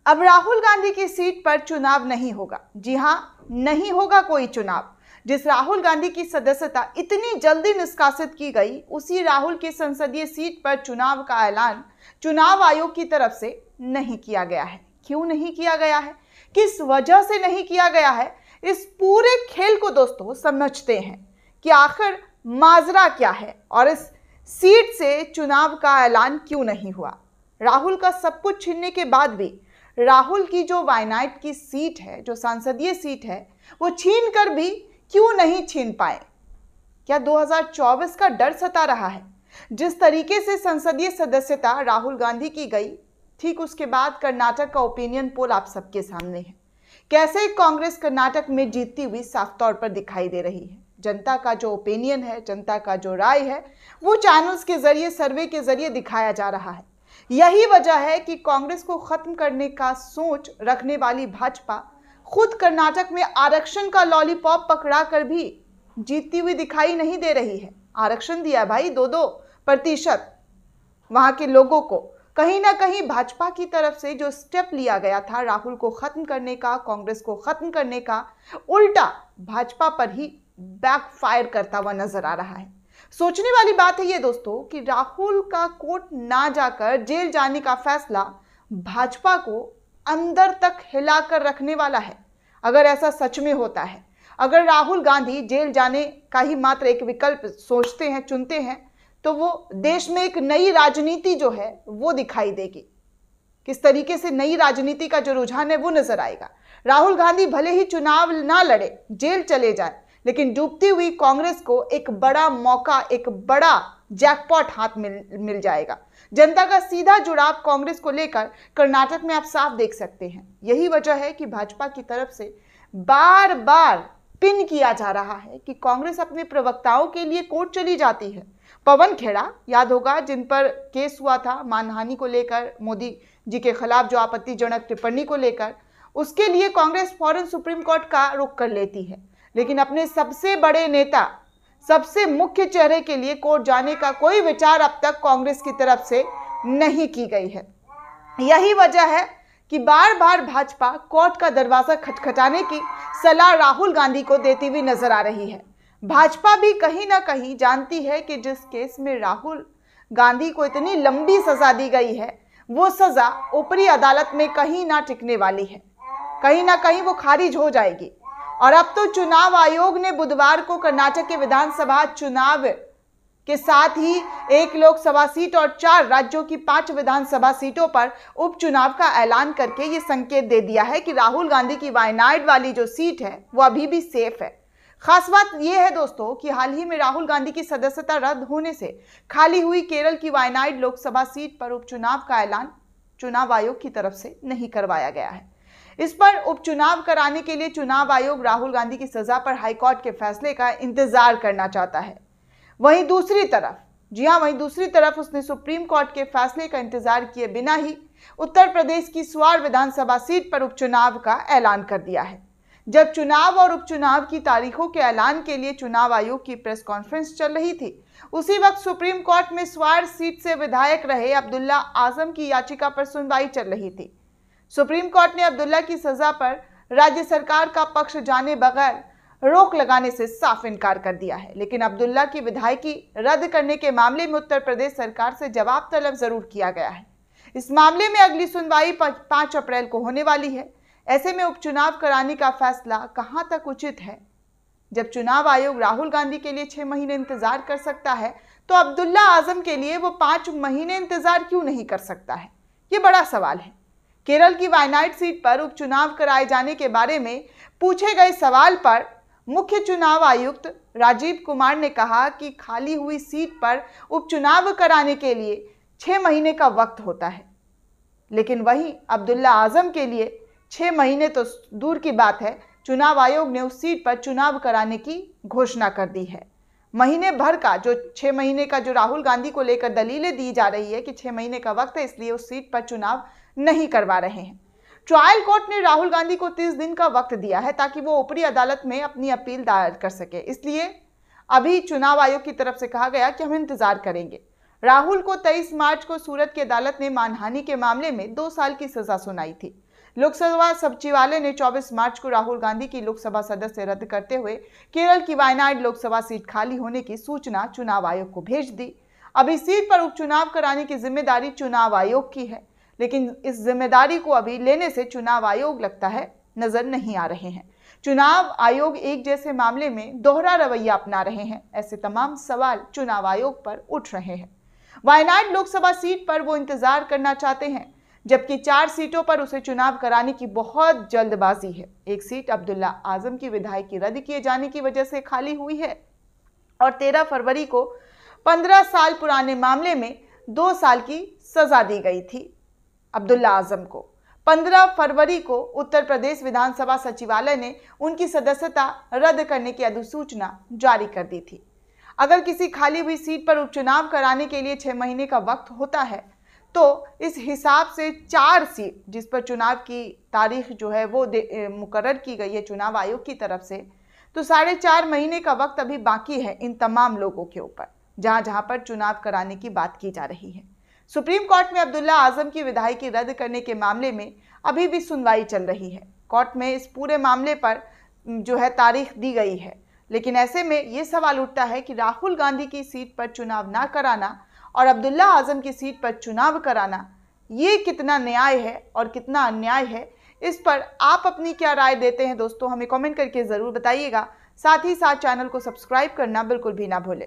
अब राहुल गांधी की सीट पर चुनाव नहीं होगा। जी हां, नहीं होगा कोई चुनाव। जिस राहुल गांधी की सदस्यता इतनी जल्दी निष्कासित की गई, उसी राहुल की संसदीय सीट पर चुनाव का ऐलान चुनाव आयोग की तरफ से नहीं किया गया है। क्यों नहीं किया गया है, किस वजह से नहीं किया गया है, इस पूरे खेल को दोस्तों समझते हैं कि आखिर माजरा क्या है और इस सीट से चुनाव का ऐलान क्यों नहीं हुआ। राहुल का सब कुछ छीनने के बाद भी राहुल की जो वायनाड की सीट है, जो संसदीय सीट है, वो छीन कर भी क्यों नहीं छीन पाए। क्या 2024 का डर सता रहा है? जिस तरीके से संसदीय सदस्यता राहुल गांधी की गई, ठीक उसके बाद कर्नाटक का ओपिनियन पोल आप सबके सामने है। कैसे कांग्रेस कर्नाटक में जीतती हुई साफ तौर पर दिखाई दे रही है। जनता का जो ओपिनियन है, जनता का जो राय है, वो चैनल्स के जरिए, सर्वे के जरिए दिखाया जा रहा है। यही वजह है कि कांग्रेस को खत्म करने का सोच रखने वाली भाजपा खुद कर्नाटक में आरक्षण का लॉलीपॉप पकड़ा कर भी जीतती हुई दिखाई नहीं दे रही है। आरक्षण दिया भाई 2-2% वहां के लोगों को। कहीं ना कहीं भाजपा की तरफ से जो स्टेप लिया गया था राहुल को खत्म करने का, कांग्रेस को खत्म करने का, उल्टा भाजपा पर ही बैकफायर करता हुआ नजर आ रहा है। सोचने वाली बात है ये दोस्तों कि राहुल का कोर्ट ना जाकर जेल जाने का फैसला भाजपा को अंदर तक हिलाकर रखने वाला है। अगर ऐसा सच में होता है, अगर राहुल गांधी जेल जाने का ही मात्र एक विकल्प सोचते हैं, चुनते हैं, तो वो देश में एक नई राजनीति जो है वो दिखाई देगी। किस तरीके से नई राजनीति का जो रुझान है वो नजर आएगा। राहुल गांधी भले ही चुनाव ना लड़े, जेल चले जाए, लेकिन डूबती हुई कांग्रेस को एक बड़ा मौका, एक बड़ा जैकपॉट हाथ मिल जाएगा। जनता का सीधा जुड़ाव कांग्रेस को लेकर कर्नाटक में आप साफ देख सकते हैं। यही वजह है कि भाजपा की तरफ से बार बार पिन किया जा रहा है कि कांग्रेस अपने प्रवक्ताओं के लिए कोर्ट चली जाती है। पवन खेड़ा याद होगा, जिन पर केस हुआ था मानहानि को लेकर, मोदी जी के खिलाफ जो आपत्तिजनक टिप्पणी को लेकर, उसके लिए कांग्रेस फौरन सुप्रीम कोर्ट का रुख कर लेती है। लेकिन अपने सबसे बड़े नेता, सबसे मुख्य चेहरे के लिए कोर्ट जाने का कोई विचार अब तक कांग्रेस की तरफ से नहीं की गई है। यही वजह है कि बार बार भाजपा कोर्ट का दरवाजा खटखटाने की सलाह राहुल गांधी को देती हुई नजर आ रही है। भाजपा भी कहीं ना कहीं जानती है कि जिस केस में राहुल गांधी को इतनी लंबी सजा दी गई है, वो सजा ऊपरी अदालत में कहीं ना टिकने वाली है, कहीं ना कहीं वो खारिज हो जाएगी। और अब तो चुनाव आयोग ने बुधवार को कर्नाटक के विधानसभा चुनाव के साथ ही 1 लोकसभा सीट और 4 राज्यों की 5 विधानसभा सीटों पर उपचुनाव का ऐलान करके ये संकेत दे दिया है कि राहुल गांधी की वायनाड वाली जो सीट है वो अभी भी सेफ है। खास बात यह है दोस्तों कि हाल ही में राहुल गांधी की सदस्यता रद्द होने से खाली हुई केरल की वायनाड लोकसभा सीट पर उपचुनाव का ऐलान चुनाव आयोग की तरफ से नहीं करवाया गया है। इस पर उपचुनाव कराने के लिए चुनाव आयोग राहुल गांधी की सजा पर हाईकोर्ट के फैसले का इंतजार करना चाहता है। वहीं दूसरी तरफ, जी हां, वहीं दूसरी तरफ उसने सुप्रीम कोर्ट के फैसले का इंतजार किए बिना ही उत्तर प्रदेश की स्वार विधानसभा सीट पर उपचुनाव का ऐलान कर दिया है। जब चुनाव और उपचुनाव की तारीखों के ऐलान के लिए चुनाव आयोग की प्रेस कॉन्फ्रेंस चल रही थी, उसी वक्त सुप्रीम कोर्ट में स्वार सीट से विधायक रहे अब्दुल्ला आजम की याचिका पर सुनवाई चल रही थी। सुप्रीम कोर्ट ने अब्दुल्ला की सजा पर राज्य सरकार का पक्ष जाने बगैर रोक लगाने से साफ इनकार कर दिया है। लेकिन अब्दुल्ला की विधायकी रद्द करने के मामले में उत्तर प्रदेश सरकार से जवाब तलब जरूर किया गया है। इस मामले में अगली सुनवाई 5 अप्रैल को होने वाली है। ऐसे में उपचुनाव कराने का फैसला कहां तक उचित है? जब चुनाव आयोग राहुल गांधी के लिए 6 महीने इंतजार कर सकता है, तो अब्दुल्ला आजम के लिए वो 5 महीने इंतजार क्यों नहीं कर सकता है? ये बड़ा सवाल है। केरल की वायनाड सीट पर उपचुनाव कराए जाने के बारे में पूछे गए सवाल पर मुख्य चुनाव आयुक्त राजीव कुमार ने कहा कि खाली हुई सीट पर उपचुनाव कराने के लिए 6 महीने का वक्त होता है। लेकिन वहीं अब्दुल्ला आजम के लिए 6 महीने तो दूर की बात है, चुनाव आयोग ने उस सीट पर चुनाव कराने की घोषणा कर दी है। महीने भर का जो 6 महीने का जो राहुल गांधी को लेकर दलीलें दी जा रही है कि 6 महीने का वक्त है, इसलिए उस सीट पर चुनाव नहीं करवा रहे हैं। ट्रायल कोर्ट ने राहुल गांधी को 30 दिन का वक्त दिया है ताकि वो ऊपरी अदालत में अपनी अपील दायर कर सके। इसलिए अभी चुनाव आयोग की तरफ से कहा गया कि हम इंतजार करेंगे। राहुल को 23 मार्च को सूरत की अदालत ने मानहानि के मामले में 2 साल की सजा सुनाई थी। लोकसभा सचिवालय ने 24 मार्च को राहुल गांधी की लोकसभा सदस्य रद्द करते हुए केरल की वायनाड लोकसभा सीट खाली होने की सूचना चुनाव आयोग को भेज दी। अब इस सीट पर उपचुनाव कराने की जिम्मेदारी चुनाव आयोग की है, लेकिन इस जिम्मेदारी को अभी लेने से चुनाव आयोग लगता है नजर नहीं आ रहे हैं। चुनाव आयोग एक जैसे मामले में दोहरा रवैया अपना रहे हैं, ऐसे तमाम सवाल चुनाव आयोग पर उठ रहे हैं। वायनाड लोकसभा सीट पर वो इंतजार करना चाहते हैं, जबकि 4 सीटों पर उसे चुनाव कराने की बहुत जल्दबाजी है। एक सीट अब्दुल्ला आजम की विधायकी रद्द किए जाने की वजह से खाली हुई है और 13 फरवरी को 15 साल पुराने मामले में 2 साल की सजा दी गई थी। अब्दुल्ला आजम को 15 फरवरी को उत्तर प्रदेश विधानसभा सचिवालय ने उनकी सदस्यता रद्द करने की अधिसूचना जारी कर दी थी। अगर किसी खाली हुई सीट पर उपचुनाव कराने के लिए 6 महीने का वक्त होता है, तो इस हिसाब से 4 सीट जिस पर चुनाव की तारीख जो है वो मुकर्रर की गई है चुनाव आयोग की तरफ से, तो 4.5 महीने का वक्त अभी बाकी है इन तमाम लोगों के ऊपर, जहां पर चुनाव कराने की बात की जा रही है। सुप्रीम कोर्ट में अब्दुल्ला आजम की विधायकी रद्द करने के मामले में अभी भी सुनवाई चल रही है। कोर्ट में इस पूरे मामले पर जो है तारीख दी गई है, लेकिन ऐसे में ये सवाल उठता है कि राहुल गांधी की सीट पर चुनाव ना कराना और अब्दुल्ला आजम की सीट पर चुनाव कराना, ये कितना न्याय है और कितना अन्याय है। इस पर आप अपनी क्या राय देते हैं दोस्तों, हमें कमेंट करके ज़रूर बताइएगा। साथ ही साथ चैनल को सब्सक्राइब करना बिल्कुल भी ना भूलें।